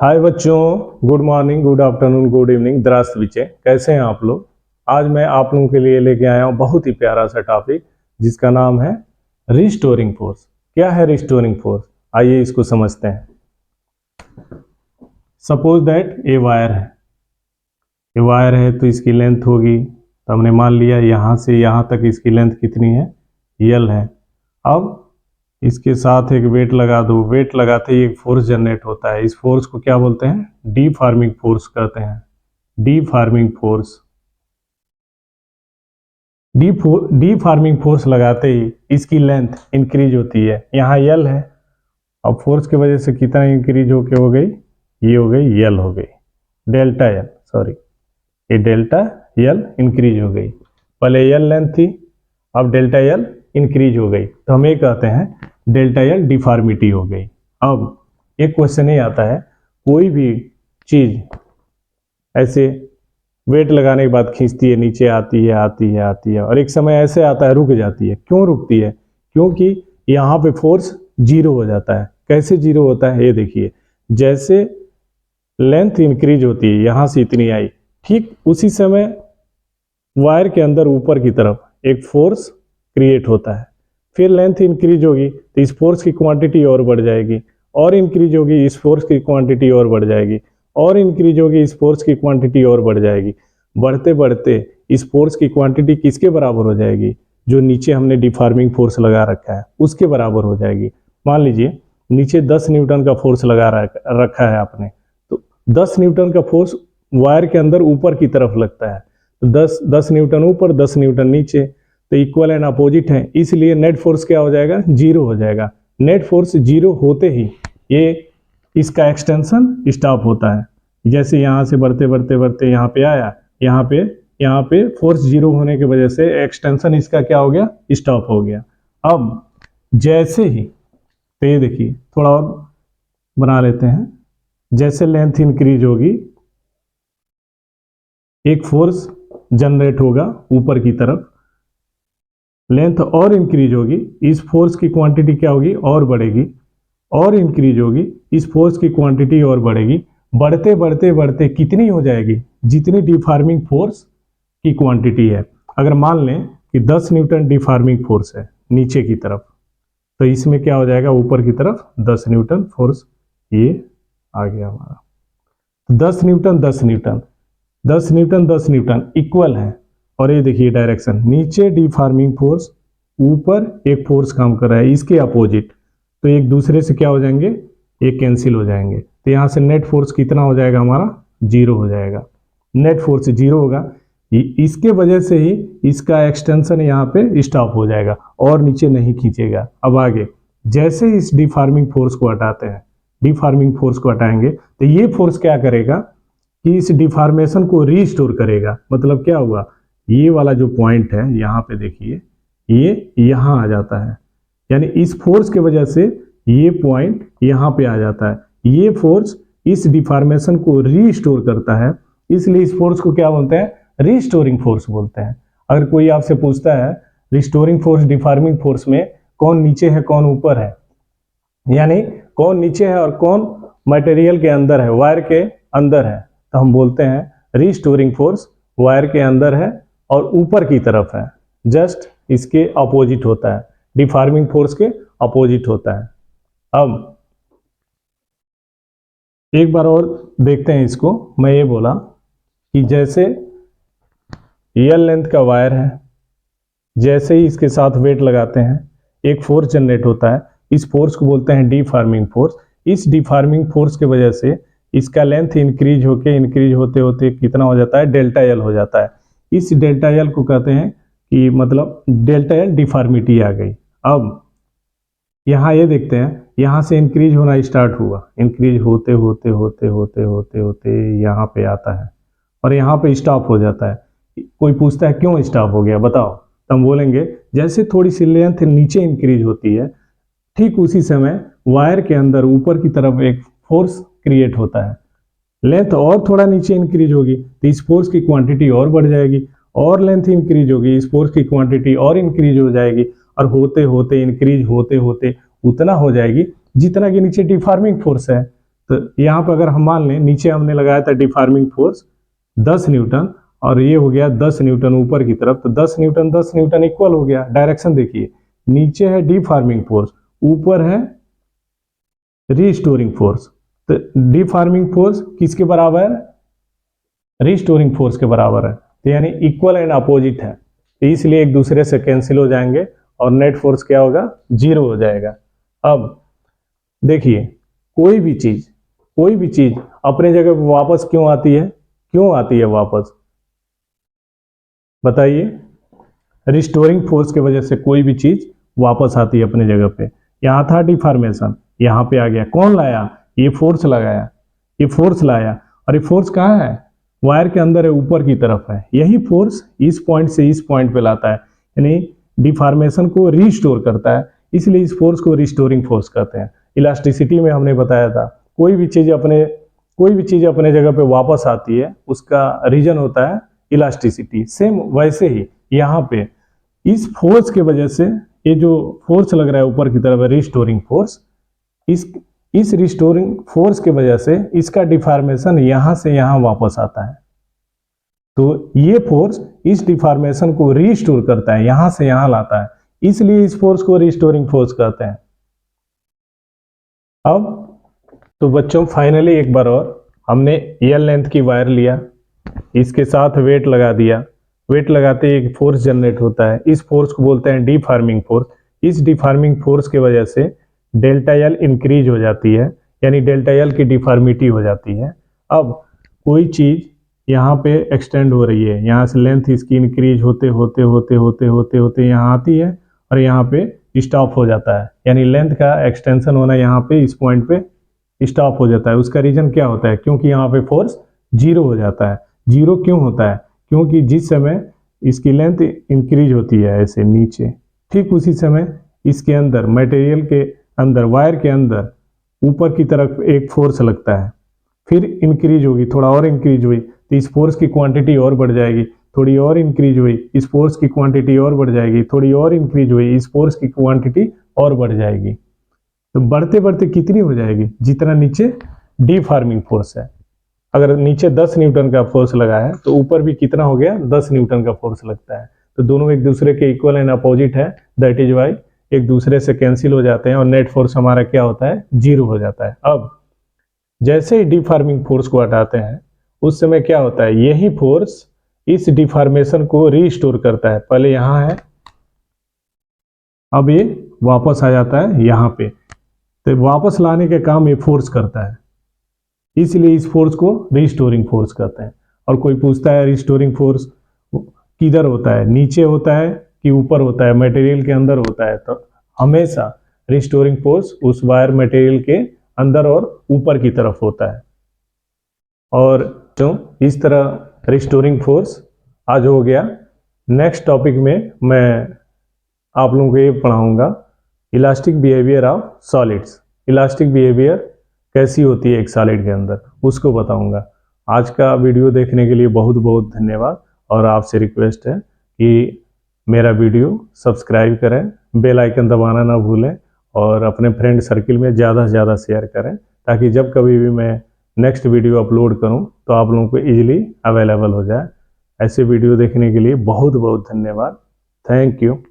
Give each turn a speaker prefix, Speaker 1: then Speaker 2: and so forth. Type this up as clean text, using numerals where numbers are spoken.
Speaker 1: हाय बच्चों, good morning, good afternoon, good evening, द्रास्तविचे। कैसे हैं आप लोग। आज मैं आप लोगों के लिए लेके आया हूँ बहुत ही प्यारा सा टॉपिक जिसका नाम है रिस्टोरिंग फोर्स। क्या है रिस्टोरिंग फोर्स, आइए इसको समझते हैं। सपोज दैट ये वायर है तो इसकी लेंथ होगी, तो हमने मान लिया यहाँ से यहाँ तक इसकी लेंथ कितनी है, L है। अब इसके साथ एक वेट लगा दो, वेट लगाते ही एक फोर्स जनरेट होता है। इस फोर्स को क्या बोलते हैं, डीफॉर्मिंग फोर्स कहते हैं। डीफॉर्मिंग फोर्स, डीफॉर्मिंग फोर्स लगाते ही इसकी लेंथ इंक्रीज होती है। यहाँ L है, अब फोर्स की वजह से कितना इंक्रीज होके हो गई, ये हो गई L हो गई, डेल्टा L, सॉरी ये डेल्टा L इंक्रीज हो गई। पहले L लेंथ थी, अब डेल्टा L इंक्रीज हो गई, तो हम ये कहते हैं डेल्टा L डिफॉर्मिटी हो गई। अब एक क्वेश्चन ये आता है, कोई भी चीज ऐसे वेट लगाने के बाद खींचती है, नीचे आती है आती है आती है, और एक समय ऐसे आता है रुक जाती है। क्यों रुकती है, क्योंकि यहाँ पे फोर्स जीरो हो जाता है। कैसे जीरो होता है ये देखिए, जैसे लेंथ इंक्रीज होती है, यहाँ से इतनी आई, ठीक उसी समय वायर के अंदर ऊपर की तरफ एक फोर्स क्रिएट होता है। फिर लेंथ इंक्रीज होगी तो इस फोर्स की क्वांटिटी और बढ़ जाएगी, और इंक्रीज होगी इस फोर्स की क्वांटिटी और बढ़ जाएगी, और इंक्रीज होगी इस फोर्स की क्वांटिटी और बढ़ जाएगी। बढ़ते बढ़ते इस फोर्स की क्वांटिटी किसके बराबर हो जाएगी, जो नीचे हमने डिफॉर्मिंग फोर्स लगा रखा है उसके बराबर हो जाएगी। मान लीजिए नीचे 10 न्यूटन का फोर्स लगा रखा है आपने, तो 10 न्यूटन का फोर्स वायर के अंदर ऊपर की तरफ लगता है, तो 10 न्यूटन ऊपर 10 न्यूटन नीचे, तो इक्वल एंड अपोजिट है, इसलिए नेट फोर्स क्या हो जाएगा, जीरो हो जाएगा। नेट फोर्स जीरो होते ही ये इसका एक्सटेंशन स्टॉप होता है। जैसे यहाँ से बढ़ते बढ़ते बढ़ते यहाँ पे आया, यहाँ पे फोर्स जीरो होने की वजह से एक्सटेंशन इसका क्या हो गया, स्टॉप हो गया। अब जैसे ही, तो ये देखिए थोड़ा और बना लेते हैं, जैसे लेंथ इंक्रीज होगी एक फोर्स जनरेट होगा ऊपर की तरफ, लेंथ और इंक्रीज होगी, इस फोर्स की क्वांटिटी क्या होगी, और बढ़ेगी, और इंक्रीज होगी इस फोर्स की क्वांटिटी और बढ़ेगी। बढ़ते बढ़ते बढ़ते कितनी हो जाएगी, जितनी डिफॉर्मिंग फोर्स की क्वांटिटी है। अगर मान लें कि 10 न्यूटन डिफॉर्मिंग फोर्स है नीचे की तरफ, तो इसमें क्या हो जाएगा, ऊपर की तरफ 10 न्यूटन फोर्स, ये आ गया हमारा 10 Newton 10 Newton 10 Newton 10 Newton equal है। और ये देखिए डायरेक्शन, नीचे डिफॉर्मिंग फोर्स, ऊपर एक फोर्स काम कर रहा है इसके अपोजिट, तो एक दूसरे से क्या हो जाएंगे, ये कैंसिल हो जाएंगे। तो यहाँ से नेट फोर्स कितना हो जाएगा हमारा, जीरो हो जाएगा। नेट फोर्स जीरो होगा, इसके वजह से ही इसका एक्सटेंशन यहाँ पे स्टॉप हो जाएगा और नीचे नहीं खींचेगा। अब आगे जैसे इस डिफॉर्मिंग फोर्स को हटाते हैं, डिफॉर्मिंग फोर्स को हटाएंगे तो ये फोर्स क्या करेगा कि इस डिफॉर्मेशन को रीस्टोर करेगा। मतलब क्या हुआ, ये वाला जो पॉइंट है यहाँ पे देखिए, ये यहाँ आ जाता है, यानी इस फोर्स की वजह से ये पॉइंट यहाँ पे आ जाता है। ये फोर्स इस डिफॉर्मेशन को रीस्टोर करता है, इसलिए इस फोर्स को क्या बोलते हैं, रिस्टोरिंग फोर्स बोलते हैं। अगर कोई आपसे पूछता है रिस्टोरिंग फोर्स डिफॉर्मिंग फोर्स में कौन नीचे है कौन ऊपर है, यानी कौन नीचे है और कौन मटेरियल के अंदर है, वायर के अंदर है, तो हम बोलते हैं रिस्टोरिंग फोर्स वायर के अंदर है और ऊपर की तरफ है, जस्ट इसके अपोजिट होता है, डिफॉर्मिंग फोर्स के अपोजिट होता है। अब एक बार और देखते हैं इसको। मैं ये बोला कि जैसे L लेंथ का वायर है, जैसे ही इसके साथ वेट लगाते हैं एक फोर्स जनरेट होता है, इस फोर्स को बोलते हैं डिफॉर्मिंग फोर्स। इस डिफॉर्मिंग फोर्स की वजह से इसका लेंथ इंक्रीज होते होते कितना हो जाता है, डेल्टा L हो जाता है। इस डेल्टा L को कहते हैं कि मतलब डेल्टा L डिफॉर्मिटी आ गई। अब यहाँ ये देखते हैं, यहाँ से इंक्रीज होना स्टार्ट हुआ, इंक्रीज होते होते होते होते होते होते यहाँ पे आता है और यहाँ पे स्टॉप हो जाता है। कोई पूछता है क्यों स्टॉप हो गया बताओ, तो हम बोलेंगे जैसे थोड़ी सी लेंथ नीचे इंक्रीज होती है, ठीक उसी समय वायर के अंदर ऊपर की तरफ एक फोर्स क्रिएट होता है। लेंथ और थोड़ा नीचे इंक्रीज होगी तो इस फोर्स की क्वांटिटी और बढ़ जाएगी, और लेंथ इंक्रीज होगी इस फोर्स की क्वांटिटी और इंक्रीज हो जाएगी, और होते होते इंक्रीज होते होते उतना हो जाएगी जितना कि नीचे डिफॉर्मिंग फोर्स है। तो यहाँ पर अगर हम मान लें नीचे हमने लगाया था डिफॉर्मिंग फोर्स 10 न्यूटन और ये हो गया 10 न्यूटन ऊपर की तरफ, तो 10 न्यूटन इक्वल हो गया। डायरेक्शन देखिए, नीचे है डिफॉर्मिंग फोर्स, ऊपर है रीस्टोरिंग फोर्स। तो डिफॉर्मिंग फोर्स किसके बराबर है? रीस्टोरिंग फोर्स के बराबर है, तो यानी इक्वल एंड अपोजिट है, तो इसलिए एक दूसरे से कैंसिल हो जाएंगे और नेट फोर्स क्या होगा? 0 हो जाएगा। अब देखिए, कोई भी चीज अपने जगह पर वापस क्यों आती है? क्यों आती है वापस? बताइए। रिस्टोरिंग फोर्स की वजह से कोई भी चीज वापस आती है अपने जगह पे। यहाँ था डिफॉर्मेशन, यहाँ पे आ गया, कौन लाया? ये फोर्स लगाया, ये फोर्स लाया। और ये फोर्स कहाँ है? वायर के अंदर है, ऊपर की तरफ है। यही फोर्स इस पॉइंट से इस पॉइंट पे लाता है, यानी डिफॉर्मेशन को रिस्टोर करता है, इसलिए इस फोर्स को रिस्टोरिंग फोर्स कहते हैं। इलास्टिसिटी में हमने बताया था, कोई भी चीज अपने जगह पे वापस आती है, उसका रीजन होता है इलास्टिसिटी। सेम वैसे ही यहाँ पे इस फोर्स के वजह से, ये जो फोर्स लग रहा है ऊपर की तरफ है रिस्टोरिंग फोर्स, इस रिस्टोरिंग फोर्स की वजह से इसका डिफॉर्मेशन यहां से यहां वापस आता है। तो ये फोर्स इस डिफॉर्मेशन को रिस्टोर करता है, यहां से यहां लाता है, इसलिए इस फोर्स को रिस्टोरिंग फोर्स कहते हैं। अब तो बच्चों फाइनली एक बार और हमने एल लेंथ की वायर लिया, इसके साथ वेट लगा दिया, वेट लगाते ही एक फोर्स जनरेट होता है, इस फोर्स को बोलते हैं डिफॉर्मिंग फोर्स। इस डिफॉर्मिंग फोर्स की वजह से डेल्टा एल इंक्रीज हो जाती है, यानी डेल्टा एल की डिफॉर्मिटी हो जाती है। अब कोई चीज यहाँ पे एक्सटेंड हो रही है, यहाँ से लेंथ इसकी इंक्रीज होते होते होते होते होते होते यहाँ आती है और यहाँ पे स्टॉप हो जाता है, यानी लेंथ का एक्सटेंशन होना यहाँ पे इस पॉइंट पे स्टॉप हो जाता है। उसका रीजन क्या होता है? क्योंकि यहाँ पे फोर्स 0 हो जाता है। 0 क्यों होता है? क्योंकि जिस समय इसकी लेंथ इंक्रीज होती है ऐसे नीचे, ठीक उसी समय इसके अंदर, मटेरियल के अंदर, वायर के अंदर ऊपर की तरफ एक फोर्स लगता है, फिर इंक्रीज होगी, थोड़ा और इंक्रीज हुई तो इस फोर्स की क्वांटिटी और बढ़ जाएगी, थोड़ी और इंक्रीज हुई, इस फोर्स की क्वांटिटी और बढ़ जाएगी, थोड़ी और इंक्रीज हुई, इस फोर्स की क्वांटिटी और बढ़ जाएगी। तो बढ़ते बढ़ते कितनी हो जाएगी? जितना नीचे डिफॉर्मिंग फोर्स है। अगर नीचे 10 न्यूटन का फोर्स लगा है तो ऊपर भी कितना हो गया? 10 न्यूटन का फोर्स लगता है। तो दोनों एक दूसरे के इक्वल एंड अपोजिट है, दैट इज वाई एक दूसरे से कैंसिल हो जाते हैं और नेट फोर्स हमारा क्या होता है? 0 हो जाता है। अब जैसे ही डिफॉर्मिंग फोर्स को हटाते हैं उस समय क्या होता है? यही फोर्स इस डिफॉर्मेशन को रीस्टोर करता है। पहले यहां है, अब ये वापस आ जाता है यहाँ पे, तो वापस लाने के काम ये फोर्स करता है, इसलिए इस फोर्स को रिस्टोरिंग फोर्स कहते हैं। और कोई पूछता है रिस्टोरिंग फोर्स किधर होता है, नीचे होता है कि ऊपर होता है, मटेरियल के अंदर होता है? तो हमेशा रिस्टोरिंग फोर्स उस वायर मटेरियल के अंदर और ऊपर की तरफ होता है। और जो इस तरह रिस्टोरिंग फोर्स आज हो गया। नेक्स्ट टॉपिक में मैं आप लोगों को ये पढ़ाऊंगा elastic behaviour of solids. Elastic behaviour कैसी होती है एक सॉलिड के अंदर, उसको बताऊंगा। आज का वीडियो देखने के लिए बहुत बहुत धन्यवाद, और आपसे रिक्वेस्ट है कि मेरा वीडियो सब्सक्राइब करें, बेल आइकन दबाना ना भूलें और अपने फ्रेंड सर्किल में ज़्यादा से ज़्यादा शेयर करें, ताकि जब कभी भी मैं नेक्स्ट वीडियो अपलोड करूं तो आप लोगों को ईजिली अवेलेबल हो जाए। ऐसे वीडियो देखने के लिए बहुत बहुत धन्यवाद। Thank you.